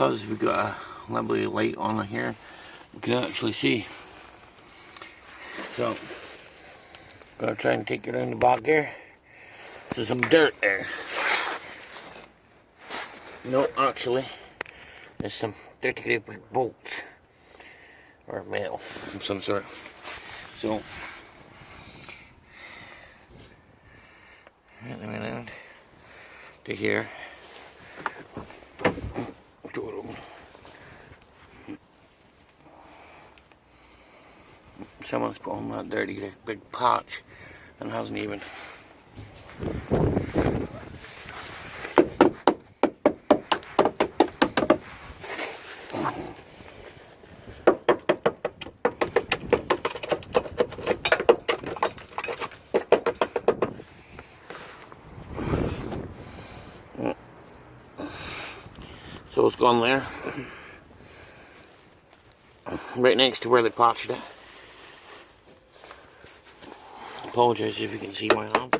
because we've got a lovely light on here, we can actually see. So, I'm going to try and take you around the back here. There's some dirt there. No, actually, there's some 30 great bolts or metal of some sort. So, get them around to here. Door open. Someone's put on that dirty big patch and hasn't even. So it's gone there, right next to where they patched it. Apologise if you can see my hand.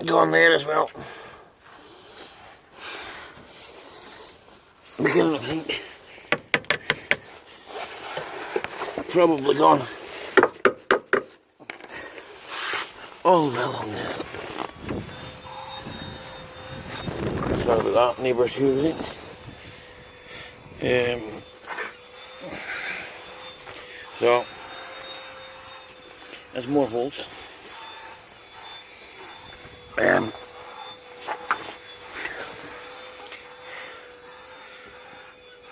Gone there as well. Beginning, I think. Probably gone all the way along there. Sorry about that, neighbours using it. So there's more holes.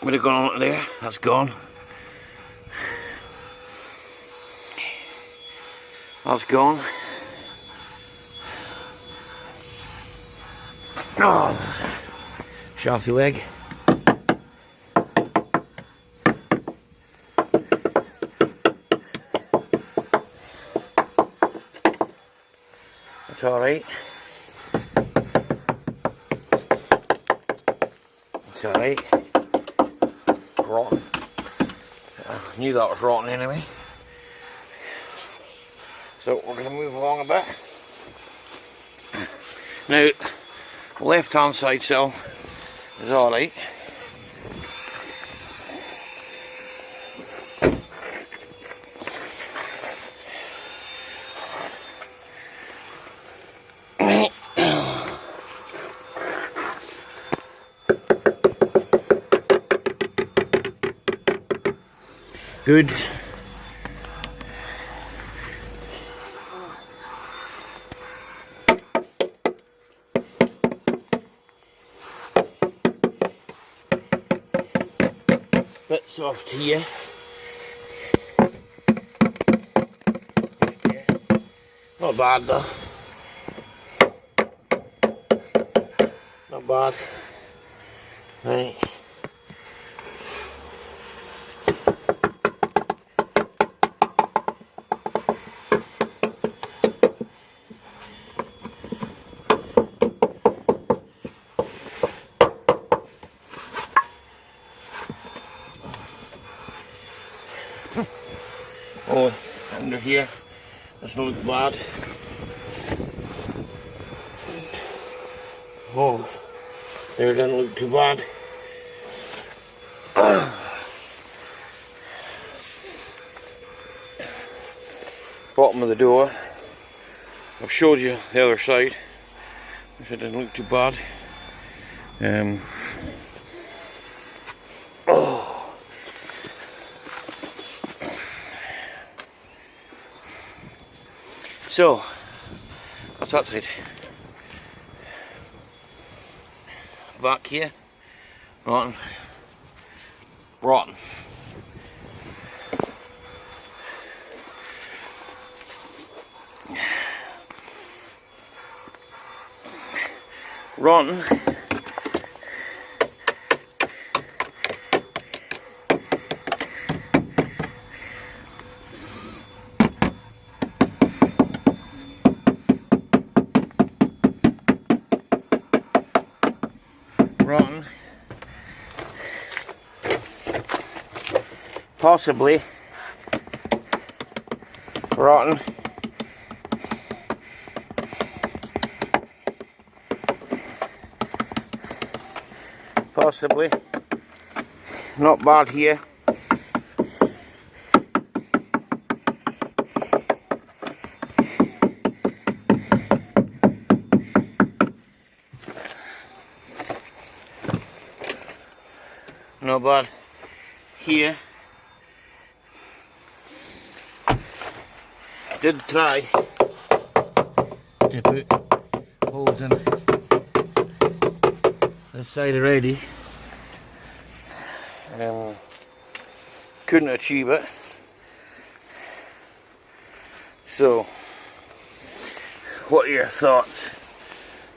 Would have gone on there, that's gone. That's gone. Oh, shafty leg. That's alright. It's alright. Rotten. I knew that was rotten anyway. So we're going to move along a bit. Now, the left hand side cell is alright. Good. Bit soft here. Not bad though. Not bad. Right. Oh, under here doesn't look bad. Oh, there doesn't look too bad. Bottom of the door. I've showed you the other side, which it doesn't look too bad. So, that's that side. Back here, rotten. Rotten. Rotten. Rotten. possibly rotten. Possibly not bad here. Not bad here. Did try to put holes in this side already. Couldn't achieve it. So, what are your thoughts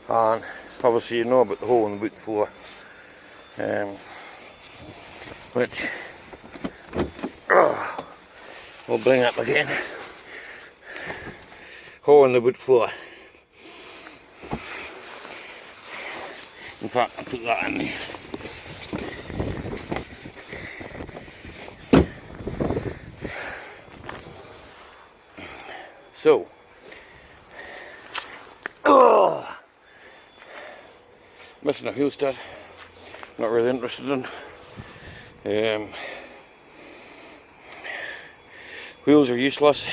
on? Obviously, you know about the hole in the boot floor, which we'll bring up again. Hole in the boot floor. In fact, I'll put that in there. So, missing a wheel stud. Not really interested in. Wheels are useless.